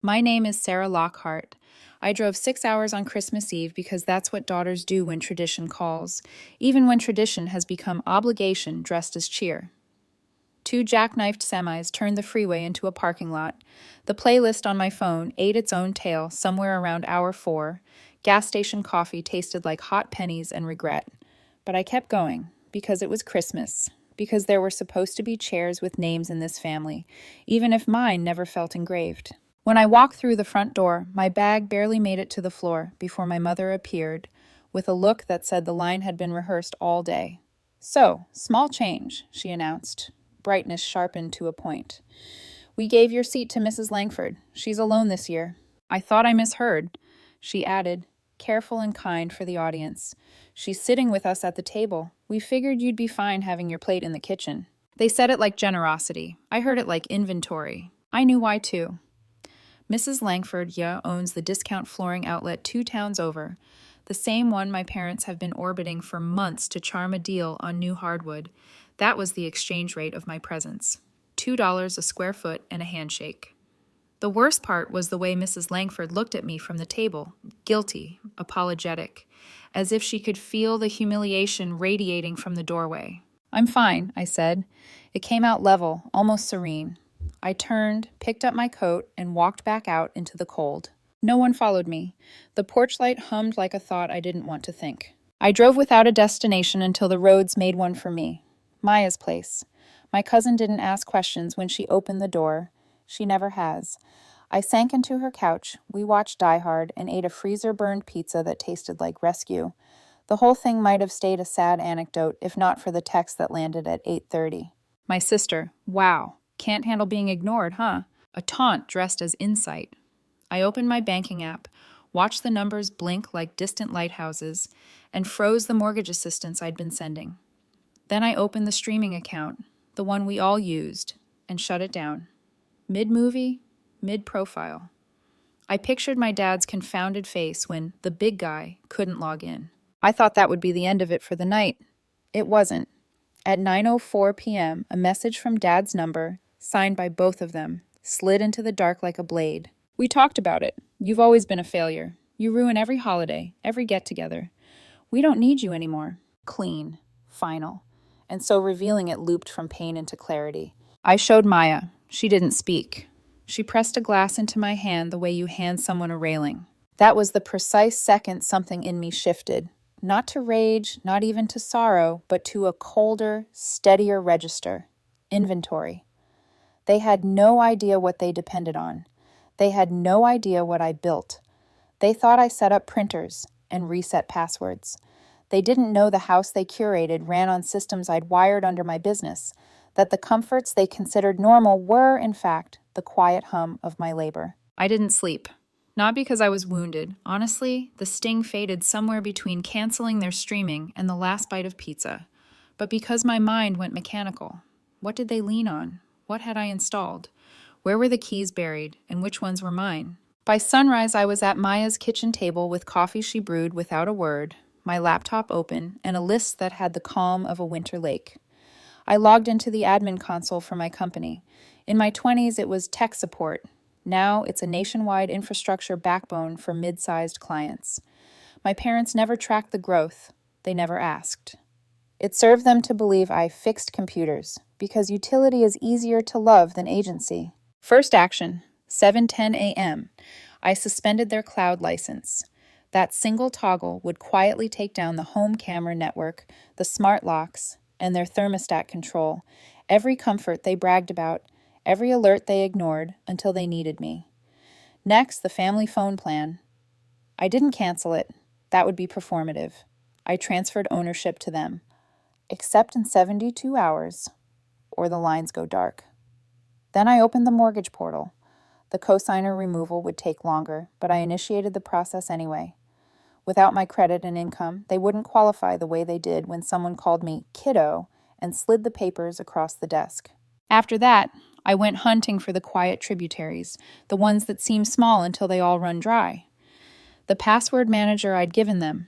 My name is Sarah Lockhart. I drove 6 hours on Christmas Eve because that's what daughters do when tradition calls, even when tradition has become obligation dressed as cheer. Two jackknifed semis turned the freeway into a parking lot. The playlist on my phone ate its own tail somewhere around hour 4. Gas station coffee tasted like hot pennies and regret. But I kept going, because it was Christmas, because there were supposed to be chairs with names in this family, even if mine never felt engraved. When I walked through the front door, my bag barely made it to the floor before my mother appeared, with a look that said the line had been rehearsed all day. "So, small change," she announced, brightness sharpened to a point. "We gave your seat to Mrs. Langford. She's alone this year." "I thought I misheard," she added, careful and kind for the audience. "She's sitting with us at the table. We figured you'd be fine having your plate in the kitchen." They said it like generosity. I heard it like inventory. I knew why, too. Mrs. Langford, owns the discount flooring outlet 2 towns over, the same one my parents have been orbiting for months to charm a deal on new hardwood. That was the exchange rate of my presence. $2 a square foot and a handshake. The worst part was the way Mrs. Langford looked at me from the table, guilty, apologetic, as if she could feel the humiliation radiating from the doorway. "I'm fine," I said. It came out level, almost serene. I turned, picked up my coat, and walked back out into the cold. No one followed me. The porch light hummed like a thought I didn't want to think. I drove without a destination until the roads made one for me. Maya's place. My cousin didn't ask questions when she opened the door. She never has. I sank into her couch, we watched Die Hard, and ate a freezer-burned pizza that tasted like rescue. The whole thing might have stayed a sad anecdote if not for the text that landed at 8:30. My sister, "Wow. Can't handle being ignored, huh?" A taunt dressed as insight. I opened my banking app, watched the numbers blink like distant lighthouses, and froze the mortgage assistance I'd been sending. Then I opened the streaming account, the one we all used, and shut it down. Mid-movie, mid-profile. I pictured my dad's confounded face when the big guy couldn't log in. I thought that would be the end of it for the night. It wasn't. At 9:04 p.m., a message from Dad's number, signed by both of them, slid into the dark like a blade. "We talked about it. You've always been a failure. You ruin every holiday, every get-together. We don't need you anymore." Clean. Final. And so revealing it looped from pain into clarity. I showed Maya. She didn't speak. She pressed a glass into my hand the way you hand someone a railing. That was the precise second something in me shifted. Not to rage, not even to sorrow, but to a colder, steadier register. Inventory. They had no idea what they depended on. They had no idea what I built. They thought I set up printers and reset passwords. They didn't know the house they curated ran on systems I'd wired under my business, that the comforts they considered normal were, in fact, the quiet hum of my labor. I didn't sleep. Not because I was wounded. Honestly, the sting faded somewhere between canceling their streaming and the last bite of pizza. But because my mind went mechanical. What did they lean on? What had I installed? Where were the keys buried, and which ones were mine? By sunrise, I was at Maya's kitchen table with coffee she brewed without a word, my laptop open, and a list that had the calm of a winter lake. I logged into the admin console for my company. In my 20s, it was tech support. Now it's a nationwide infrastructure backbone for mid-sized clients. My parents never tracked the growth. They never asked. It served them to believe I fixed computers, because utility is easier to love than agency. First action, 7:10 a.m. I suspended their cloud license. That single toggle would quietly take down the home camera network, the smart locks, and their thermostat control, every comfort they bragged about, every alert they ignored until they needed me. Next, the family phone plan. I didn't cancel it. That would be performative. I transferred ownership to them. Except in 72 hours, or the lines go dark. Then I opened the mortgage portal. The cosigner removal would take longer, but I initiated the process anyway. Without my credit and income, they wouldn't qualify the way they did when someone called me kiddo and slid the papers across the desk. After that, I went hunting for the quiet tributaries, the ones that seem small until they all run dry. The password manager I'd given them,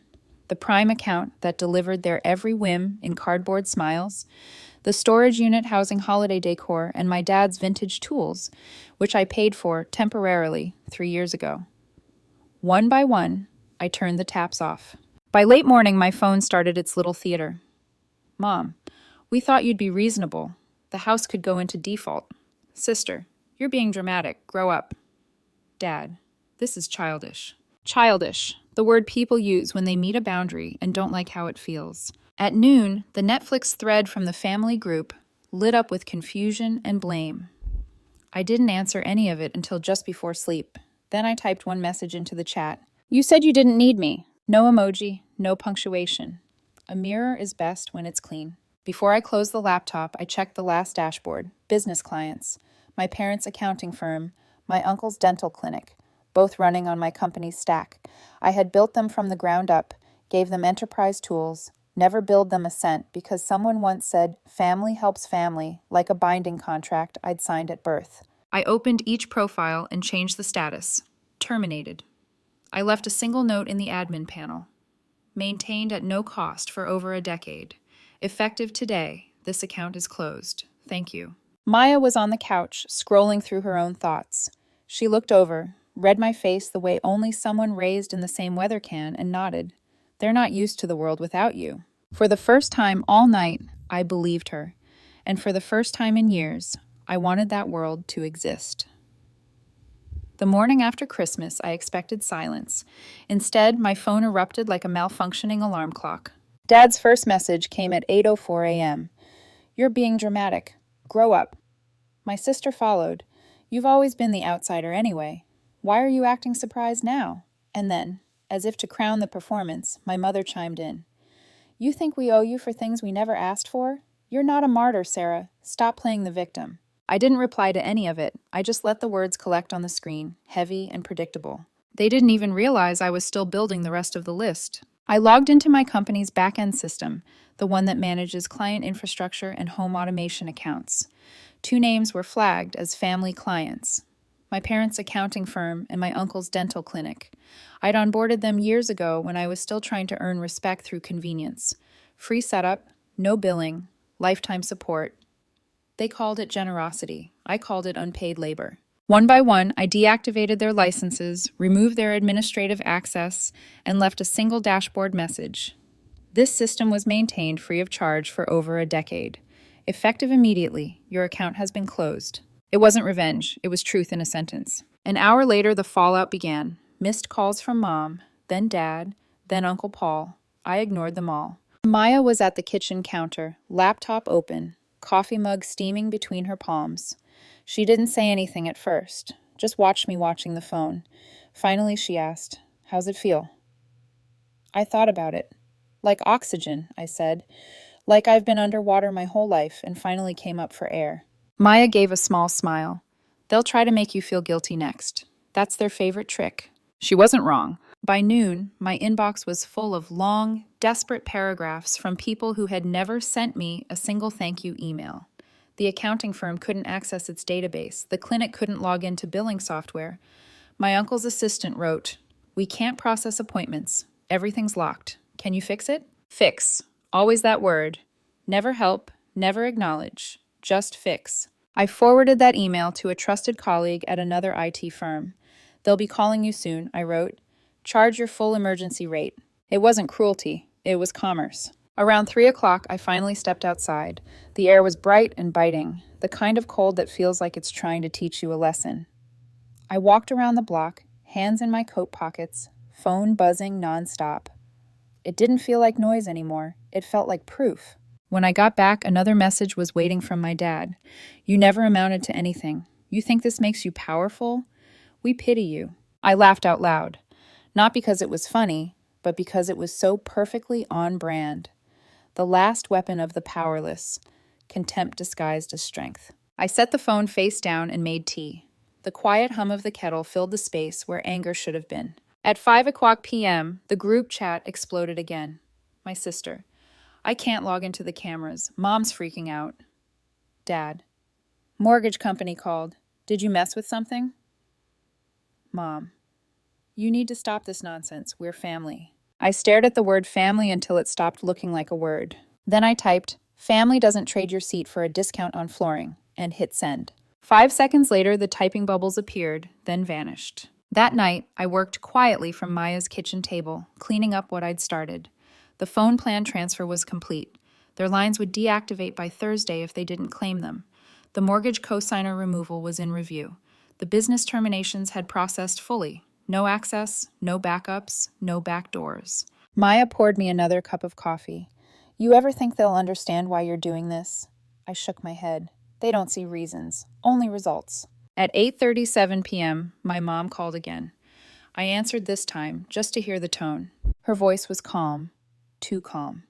the Prime account that delivered their every whim in cardboard smiles, the storage unit housing holiday decor, and my dad's vintage tools, which I paid for temporarily 3 years ago. One by one, I turned the taps off. By late morning, my phone started its little theater. Mom, we thought you'd be reasonable. The house could go into default. Sister, you're being dramatic. Grow up. Dad, this is childish. Childish, the word people use when they meet a boundary and don't like how it feels. At noon, the Netflix thread from the family group lit up with confusion and blame. I didn't answer any of it until just before sleep. Then I typed one message into the chat. You said you didn't need me. No emoji, no punctuation. A mirror is best when it's clean. Before I closed the laptop, I checked the last dashboard. Business clients, my parents' accounting firm, my uncle's dental clinic, both running on my company's stack. I had built them from the ground up, gave them enterprise tools, never billed them a cent because someone once said, family helps family, like a binding contract I'd signed at birth. I opened each profile and changed the status. Terminated. I left a single note in the admin panel. Maintained at no cost for over a decade. Effective today, this account is closed. Thank you. Maya was on the couch, scrolling through her own thoughts. She looked over, read my face the way only someone raised in the same weather can, and nodded. They're not used to the world without you. For the first time all night, I believed her. And for the first time in years, I wanted that world to exist. The morning after Christmas, I expected silence. Instead, my phone erupted like a malfunctioning alarm clock. Dad's first message came at 8:04 a.m. You're being dramatic. Grow up. My sister followed. You've always been the outsider anyway. Why are you acting surprised now? And then, as if to crown the performance, my mother chimed in. You think we owe you for things we never asked for? You're not a martyr, Sarah. Stop playing the victim. I didn't reply to any of it. I just let the words collect on the screen, heavy and predictable. They didn't even realize I was still building the rest of the list. I logged into my company's back-end system, the one that manages client infrastructure and home automation accounts. 2 names were flagged as family clients. My parents' accounting firm and my uncle's dental clinic. I'd onboarded them years ago when I was still trying to earn respect through convenience. Free setup, no billing, lifetime support. They called it generosity. I called it unpaid labor. One by one, I deactivated their licenses, removed their administrative access, and left a single dashboard message. This system was maintained free of charge for over a decade. Effective immediately, your account has been closed. It wasn't revenge, it was truth in a sentence. An hour later, the fallout began. Missed calls from Mom, then Dad, then Uncle Paul. I ignored them all. Maya was at the kitchen counter, laptop open, coffee mug steaming between her palms. She didn't say anything at first, just watched me watching the phone. Finally, she asked, How's it feel? I thought about it. Like oxygen, I said. Like I've been underwater my whole life and finally came up for air. Maya gave a small smile. They'll try to make you feel guilty next. That's their favorite trick. She wasn't wrong. By noon, my inbox was full of long, desperate paragraphs from people who had never sent me a single thank you email. The accounting firm couldn't access its database. The clinic couldn't log into billing software. My uncle's assistant wrote, We can't process appointments. Everything's locked. Can you fix it? Fix. Always that word. Never help, never acknowledge. Just fix. I forwarded that email to a trusted colleague at another IT firm. They'll be calling you soon, I wrote. Charge your full emergency rate. It wasn't cruelty. It was commerce. Around 3 o'clock, I finally stepped outside. The air was bright and biting, the kind of cold that feels like it's trying to teach you a lesson. I walked around the block, hands in my coat pockets, phone buzzing nonstop. It didn't feel like noise anymore. It felt like proof. When I got back, another message was waiting from my dad. You never amounted to anything. You think this makes you powerful? We pity you. I laughed out loud. Not because it was funny, but because it was so perfectly on brand. The last weapon of the powerless, contempt disguised as strength. I set the phone face down and made tea. The quiet hum of the kettle filled the space where anger should have been. At 5 o'clock p.m., the group chat exploded again. My sister. I can't log into the cameras. Mom's freaking out. Dad. Mortgage company called. Did you mess with something? Mom. You need to stop this nonsense. We're family. I stared at the word family until it stopped looking like a word. Then I typed, Family doesn't trade your seat for a discount on flooring, and hit send. 5 seconds later, the typing bubbles appeared, then vanished. That night, I worked quietly from Maya's kitchen table, cleaning up what I'd started. The phone plan transfer was complete. Their lines would deactivate by Thursday if they didn't claim them. The mortgage cosigner removal was in review. The business terminations had processed fully. No access, no backups, no backdoors. Maya poured me another cup of coffee. You ever think they'll understand why you're doing this? I shook my head. They don't see reasons, only results. At 8:37 p.m., my mom called again. I answered this time, just to hear the tone. Her voice was calm, too calm.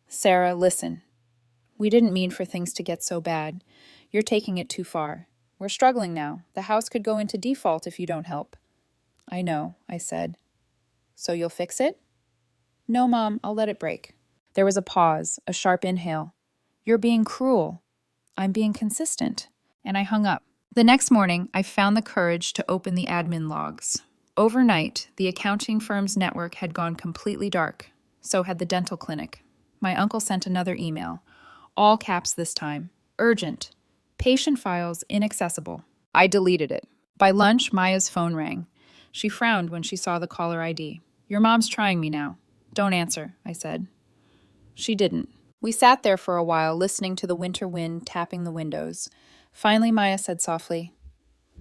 Sarah, listen. We didn't mean for things to get so bad. You're taking it too far. We're struggling now. The house could go into default if you don't help. I know, I said. So you'll fix it? No, Mom, I'll let it break. There was a pause, a sharp inhale. You're being cruel. I'm being consistent. And I hung up. The next morning, I found the courage to open the admin logs. Overnight, the accounting firm's network had gone completely dark. So had the dental clinic. My uncle sent another email. All caps this time. Urgent. Patient files inaccessible. I deleted it. By lunch, Maya's phone rang. She frowned when she saw the caller ID. Your mom's trying me now. Don't answer, I said. She didn't. We sat there for a while, listening to the winter wind tapping the windows. Finally, Maya said softly,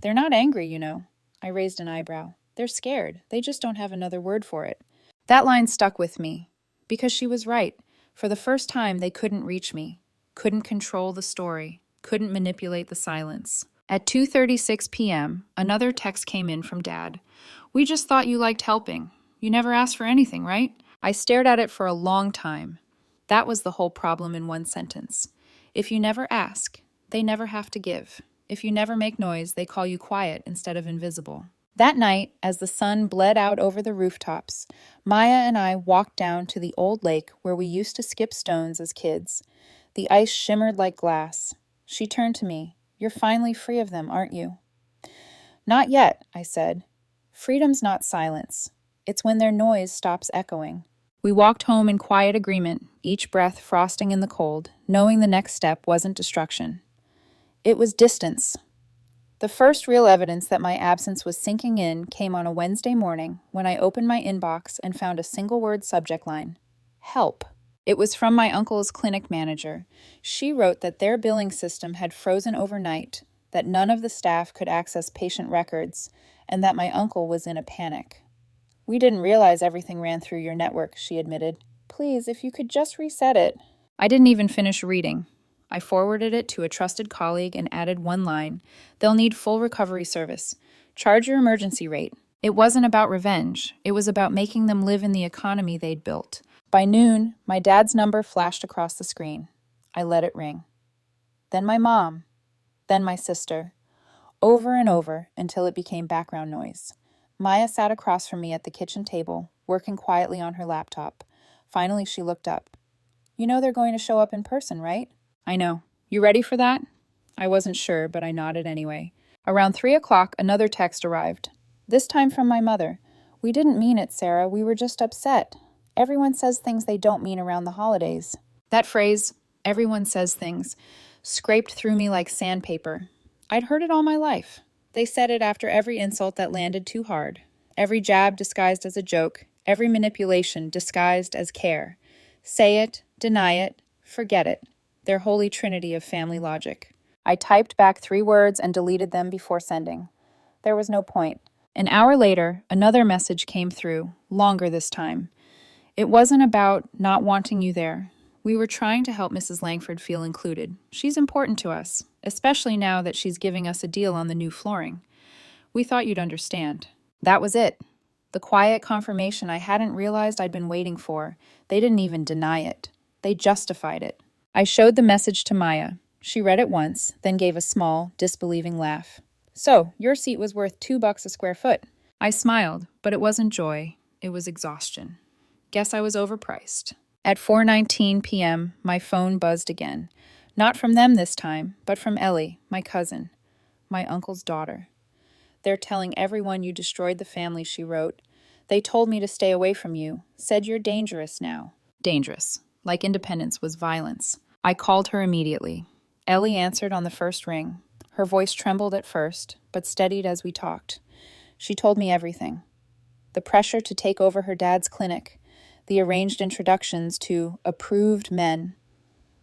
They're not angry, you know. I raised an eyebrow. They're scared. They just don't have another word for it. That line stuck with me, because she was right. For the first time, they couldn't reach me, couldn't control the story, couldn't manipulate the silence. At 2:36 p.m., another text came in from Dad. We just thought you liked helping. You never asked for anything, right? I stared at it for a long time. That was the whole problem in one sentence. If you never ask, they never have to give. If you never make noise, they call you quiet instead of invisible. That night, as the sun bled out over the rooftops, Maya and I walked down to the old lake where we used to skip stones as kids. The ice shimmered like glass. She turned to me. You're finally free of them, aren't you? Not yet, I said. Freedom's not silence. It's when their noise stops echoing. We walked home in quiet agreement, each breath frosting in the cold, knowing the next step wasn't destruction. It was distance. The first real evidence that my absence was sinking in came on a Wednesday morning when I opened my inbox and found a single-word subject line. Help. It was from my uncle's clinic manager. She wrote that their billing system had frozen overnight, that none of the staff could access patient records, and that my uncle was in a panic. We didn't realize everything ran through your network, she admitted. Please, if you could just reset it. I didn't even finish reading. I forwarded it to a trusted colleague and added one line. They'll need full recovery service. Charge your emergency rate. It wasn't about revenge. It was about making them live in the economy they'd built. By noon, my dad's number flashed across the screen. I let it ring. Then my mom. Then my sister. Over and over until it became background noise. Maya sat across from me at the kitchen table, working quietly on her laptop. Finally, she looked up. You know they're going to show up in person, right? I know. You ready for that? I wasn't sure, but I nodded anyway. Around 3 o'clock, another text arrived. This time from my mother. We didn't mean it, Sarah. We were just upset. Everyone says things they don't mean around the holidays. That phrase, everyone says things, scraped through me like sandpaper. I'd heard it all my life. They said it after every insult that landed too hard, every jab disguised as a joke, every manipulation disguised as care. Say it, deny it, forget it. Their holy trinity of family logic. I typed back 3 words and deleted them before sending. There was no point. An hour later, another message came through, longer this time. It wasn't about not wanting you there. We were trying to help Mrs. Langford feel included. She's important to us, especially now that she's giving us a deal on the new flooring. We thought you'd understand. That was it. The quiet confirmation I hadn't realized I'd been waiting for. They didn't even deny it. They justified it. I showed the message to Maya. She read it once, then gave a small, disbelieving laugh. So, your seat was worth $2 a square foot. I smiled, but it wasn't joy. It was exhaustion. Guess I was overpriced. At 4:19 p.m., my phone buzzed again. Not from them this time, but from Ellie, my cousin, my uncle's daughter. They're telling everyone you destroyed the family, she wrote. They told me to stay away from you, said you're dangerous now. Dangerous. like independence was violence. I called her immediately. Ellie answered on the first ring. Her voice trembled at first, but steadied as we talked. She told me everything. The pressure to take over her dad's clinic, the arranged introductions to approved men,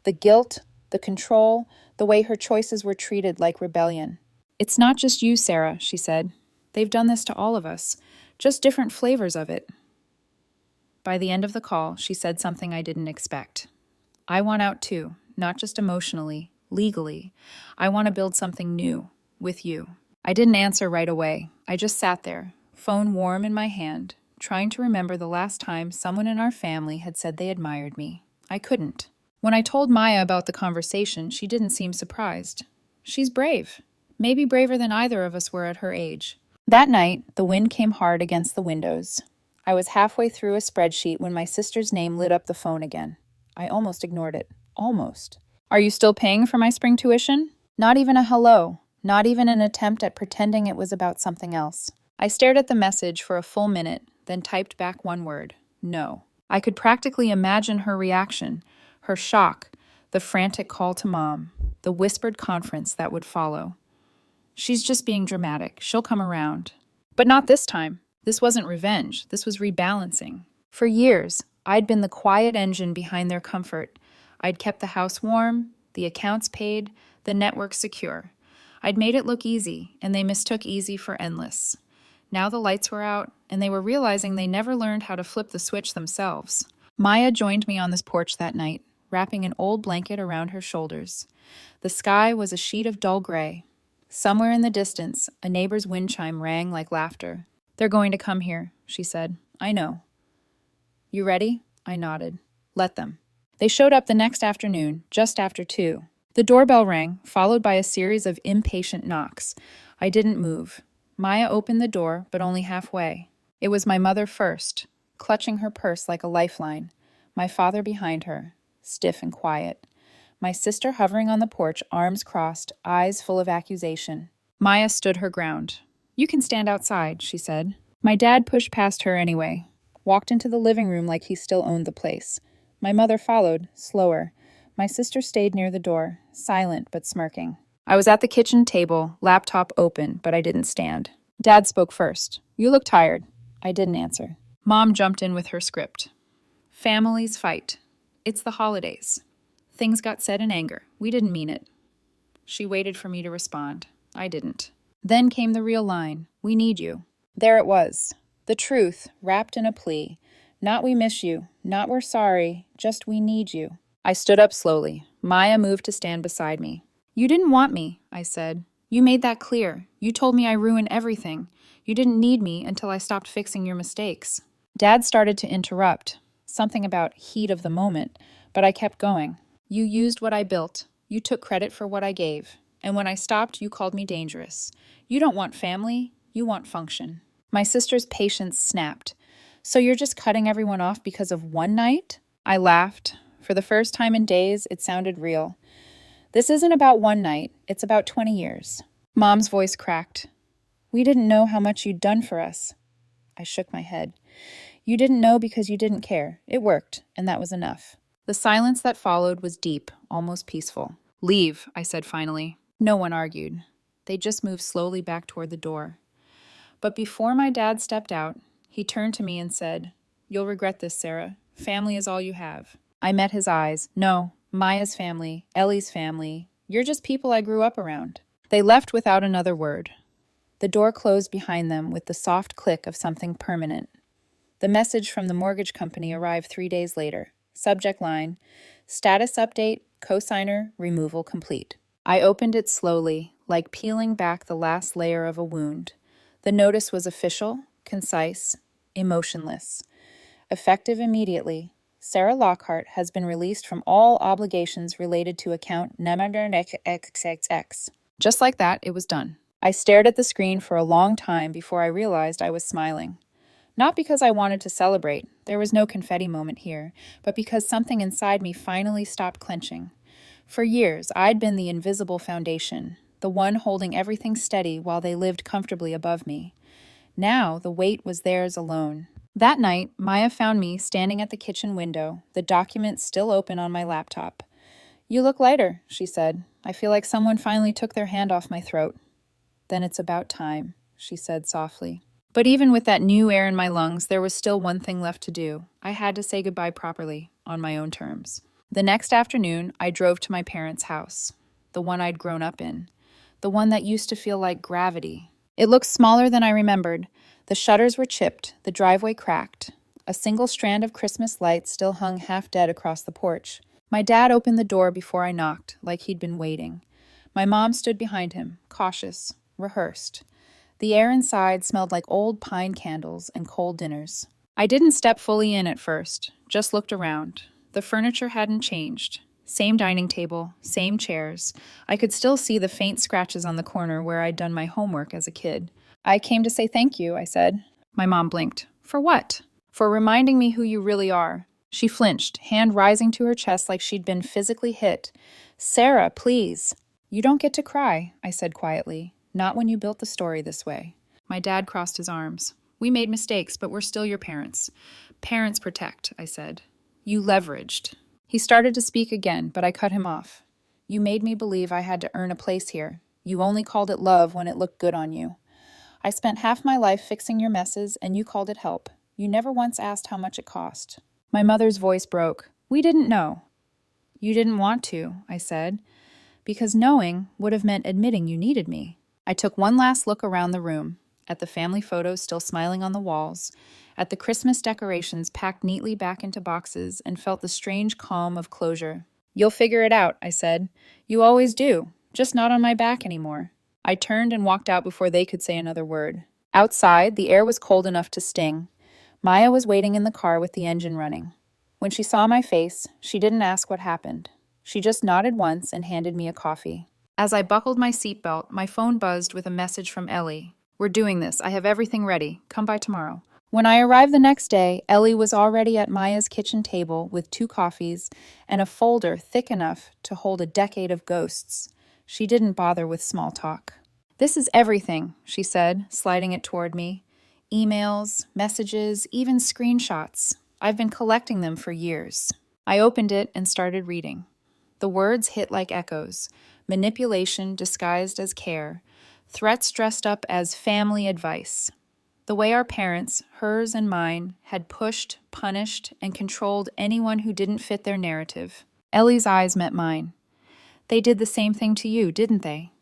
the guilt, the control, the way her choices were treated like rebellion. "It's not just you, Sarah," she said. "They've done this to all of us, just different flavors of it." By the end of the call, she said something I didn't expect. "I want out too, not just emotionally, legally. I want to build something new, with you." I didn't answer right away. I just sat there, phone warm in my hand, trying to remember the last time someone in our family had said they admired me. I couldn't. When I told Maya about the conversation, she didn't seem surprised. She's brave. Maybe braver than either of us were at her age. That night, the wind came hard against the windows. I was halfway through a spreadsheet when my sister's name lit up the phone again. I almost ignored it. Almost. "Are you still paying for my spring tuition?" Not even a hello. Not even an attempt at pretending it was about something else. I stared at the message for a full minute, then typed back one word: no. I could practically imagine her reaction, her shock, the frantic call to Mom, the whispered conference that would follow. She's just being dramatic. She'll come around. But not this time. This wasn't revenge. This was rebalancing. For years, I'd been the quiet engine behind their comfort. I'd kept the house warm, the accounts paid, the network secure. I'd made it look easy, and they mistook easy for endless. Now the lights were out, and they were realizing they never learned how to flip the switch themselves. Maya joined me on this porch that night, wrapping an old blanket around her shoulders. The sky was a sheet of dull gray. Somewhere in the distance, a neighbor's wind chime rang like laughter. "They're going to come here," she said. "I know." "You ready?" I nodded. "Let them." They showed up the next afternoon, just after 2. The doorbell rang, followed by a series of impatient knocks. I didn't move. Maya opened the door, but only halfway. It was my mother first, clutching her purse like a lifeline. My father behind her, stiff and quiet. My sister hovering on the porch, arms crossed, eyes full of accusation. Maya stood her ground. "You can stand outside," she said. My dad pushed past her anyway, walked into the living room like he still owned the place. My mother followed, slower. My sister stayed near the door, silent but smirking. I was at the kitchen table, laptop open, but I didn't stand. Dad spoke first. "You look tired." I didn't answer. Mom jumped in with her script. "Families fight. It's the holidays. Things got said in anger. We didn't mean it." She waited for me to respond. I didn't. Then came the real line: "We need you." There it was. The truth, wrapped in a plea. Not "we miss you," not "we're sorry," just "we need you." I stood up slowly. Maya moved to stand beside me. "You didn't want me," I said. "You made that clear. You told me I ruined everything. You didn't need me until I stopped fixing your mistakes." Dad started to interrupt, something about heat of the moment, but I kept going. "You used what I built. You took credit for what I gave. And when I stopped, you called me dangerous. You don't want family. You want function." My sister's patience snapped. "So you're just cutting everyone off because of one night?" I laughed. For the first time in days, it sounded real. "This isn't about one night. It's about 20 years. Mom's voice cracked. "We didn't know how much you'd done for us." I shook my head. "You didn't know because you didn't care. It worked, and that was enough." The silence that followed was deep, almost peaceful. "Leave," I said finally. No one argued. They just moved slowly back toward the door. But before my dad stepped out, he turned to me and said, "You'll regret this, Sarah. Family is all you have." I met his eyes. "No, Maya's family, Ellie's family. You're just people I grew up around." They left without another word. The door closed behind them with the soft click of something permanent. The message from the mortgage company arrived 3 days later. Subject line: "Status update, cosigner, removal complete." I opened it slowly, like peeling back the last layer of a wound. The notice was official, concise, emotionless. Effective immediately, Sarah Lockhart has been released from all obligations related to account XXX. Just like that, it was done. I stared at the screen for a long time before I realized I was smiling. Not because I wanted to celebrate, there was no confetti moment here, but because something inside me finally stopped clenching. For years, I'd been the invisible foundation, the one holding everything steady while they lived comfortably above me. Now, the weight was theirs alone. That night, Maya found me standing at the kitchen window, the document still open on my laptop. "You look lighter," she said. "I feel like someone finally took their hand off my throat." "Then it's about time," she said softly. But even with that new air in my lungs, there was still one thing left to do. I had to say goodbye properly, on my own terms. The next afternoon, I drove to my parents' house, the one I'd grown up in, the one that used to feel like gravity. It looked smaller than I remembered. The shutters were chipped, the driveway cracked. A single strand of Christmas lights still hung half dead across the porch. My dad opened the door before I knocked, like he'd been waiting. My mom stood behind him, cautious, rehearsed. The air inside smelled like old pine candles and cold dinners. I didn't step fully in at first, just looked around. The furniture hadn't changed. Same dining table, same chairs. I could still see the faint scratches on the corner where I'd done my homework as a kid. "I came to say thank you," I said. My mom blinked. "For what?" "For reminding me who you really are." She flinched, hand rising to her chest like she'd been physically hit. "Sarah, please." "You don't get to cry," I said quietly. "Not when you built the story this way." My dad crossed his arms. "We made mistakes, but we're still your parents." "Parents protect," I said. "You leveraged." He started to speak again, but I cut him off. "You made me believe I had to earn a place here. You only called it love when it looked good on you. I spent half my life fixing your messes, and you called it help. You never once asked how much it cost." My mother's voice broke. "We didn't know." "You didn't want to," I said, "because knowing would have meant admitting you needed me." I took one last look around the room, at the family photos still smiling on the walls, at the Christmas decorations packed neatly back into boxes, and felt the strange calm of closure. "You'll figure it out," I said. "You always do, just not on my back anymore." I turned and walked out before they could say another word. Outside, the air was cold enough to sting. Maya was waiting in the car with the engine running. When she saw my face, she didn't ask what happened. She just nodded once and handed me a coffee. As I buckled my seatbelt, my phone buzzed with a message from Ellie. "We're doing this. I have everything ready. Come by tomorrow." When I arrived the next day, Ellie was already at Maya's kitchen table with 2 coffees and a folder thick enough to hold a decade of ghosts. She didn't bother with small talk. "This is everything," she said, sliding it toward me. "Emails, messages, even screenshots. I've been collecting them for years." I opened it and started reading. The words hit like echoes. Manipulation disguised as care. Threats dressed up as family advice. The way our parents, hers and mine, had pushed, punished, and controlled anyone who didn't fit their narrative. Ellie's eyes met mine. "They did the same thing to you, didn't they?"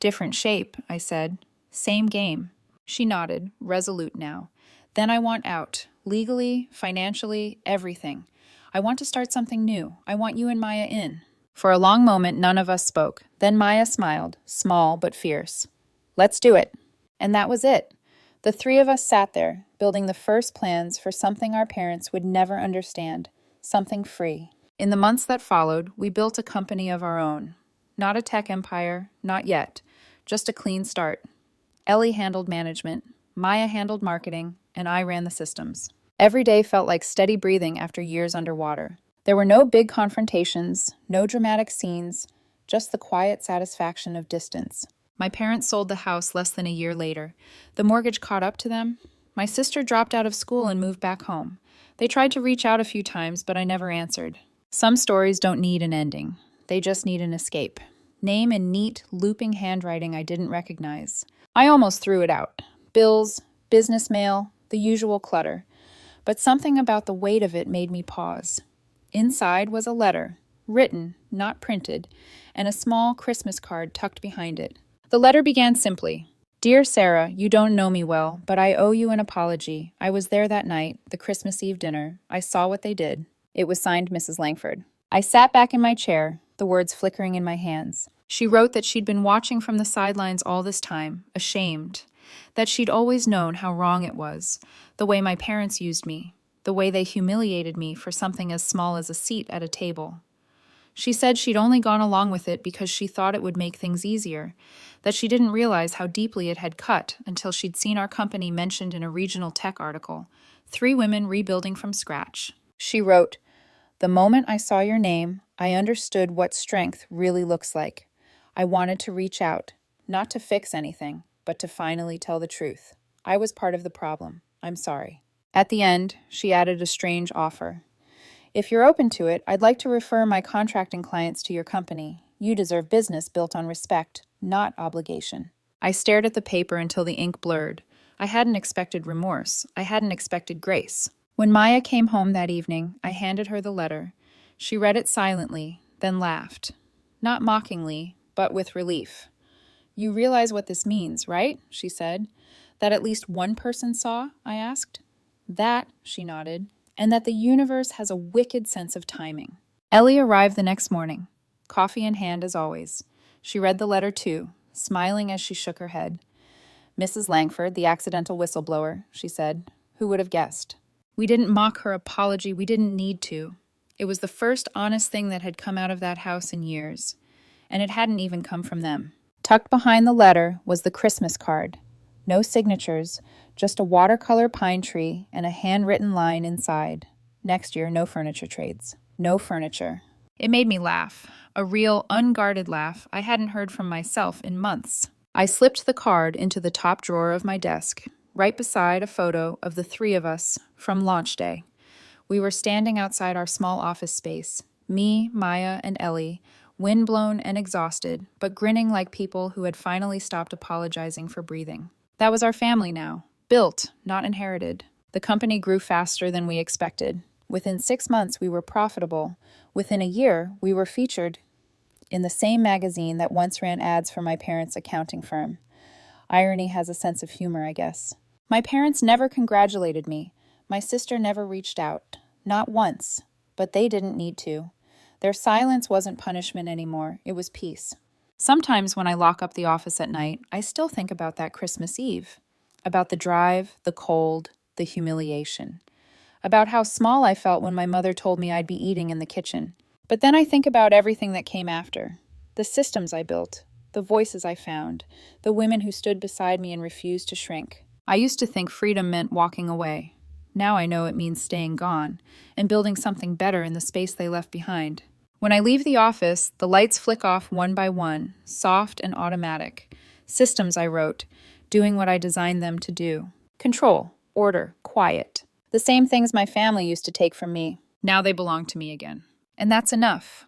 "Different shape," I said. "Same game." She nodded, resolute now. "Then I want out. Legally, financially, everything. I want to start something new. I want you and Maya in." For a long moment, none of us spoke. Then Maya smiled, small but fierce. "Let's do it." And that was it. The 3 of us sat there, building the first plans for something our parents would never understand, something free. In the months that followed, we built a company of our own. Not a tech empire, not yet, just a clean start. Ellie handled management, Maya handled marketing, and I ran the systems. Every day felt like steady breathing after years underwater. There were no big confrontations, no dramatic scenes, just the quiet satisfaction of distance. My parents sold the house less than a year later. The mortgage caught up to them. My sister dropped out of school and moved back home. They tried to reach out a few times, but I never answered. Some stories don't need an ending. They just need an escape. Name in neat, looping handwriting I didn't recognize. I almost threw it out. Bills, business mail, the usual clutter. But something about the weight of it made me pause. Inside was a letter, written, not printed, and a small Christmas card tucked behind it. The letter began simply. "Dear Sarah, you don't know me well, but I owe you an apology. I was there that night, the Christmas Eve dinner. I saw what they did." It was signed Mrs. Langford. I sat back in my chair, the words flickering in my hands. She wrote that she'd been watching from the sidelines all this time, ashamed. That she'd always known how wrong it was, the way my parents used me, the way they humiliated me for something as small as a seat at a table. She said she'd only gone along with it because she thought it would make things easier, that she didn't realize how deeply it had cut until she'd seen our company mentioned in a regional tech article, 3 women rebuilding from scratch. She wrote, "The moment I saw your name, I understood what strength really looks like. I wanted to reach out, not to fix anything, but to finally tell the truth. I was part of the problem. I'm sorry." At the end, she added a strange offer. If you're open to it, I'd like to refer my contracting clients to your company. You deserve business built on respect, not obligation. I stared at the paper until the ink blurred. I hadn't expected remorse. I hadn't expected grace. When Maya came home that evening, I handed her the letter. She read it silently, then laughed. Not mockingly, but with relief. You realize what this means, right? She said. That at least one person saw? I asked. That, she nodded, and that the universe has a wicked sense of timing. Ellie arrived the next morning, coffee in hand as always. She read the letter too, smiling as she shook her head. Mrs. Langford, the accidental whistleblower, she said. Who would have guessed? We didn't mock her apology. We didn't need to. It was the first honest thing that had come out of that house in years, and it hadn't even come from them. Tucked behind the letter was the Christmas card. No signatures, just a watercolor pine tree and a handwritten line inside. Next year, no furniture trades. No furniture. It made me laugh. A real, unguarded laugh I hadn't heard from myself in months. I slipped the card into the top drawer of my desk, right beside a photo of the three of us from launch day. We were standing outside our small office space, me, Maya, and Ellie, windblown and exhausted, but grinning like people who had finally stopped apologizing for breathing. That was our family now. Built, not inherited. The company grew faster than we expected. Within 6 months, we were profitable. Within a year, we were featured in the same magazine that once ran ads for my parents' accounting firm. Irony has a sense of humor, I guess. My parents never congratulated me. My sister never reached out. Not once. But they didn't need to. Their silence wasn't punishment anymore. It was peace. Sometimes when I lock up the office at night, I still think about that Christmas Eve. About the drive, the cold, the humiliation. About how small I felt when my mother told me I'd be eating in the kitchen. But then I think about everything that came after. The systems I built. The voices I found. The women who stood beside me and refused to shrink. I used to think freedom meant walking away. Now I know it means staying gone and building something better in the space they left behind. When I leave the office, the lights flick off one by one, soft and automatic. Systems I wrote, doing what I designed them to do. Control, order, quiet. The same things my family used to take from me. Now they belong to me again. And that's enough.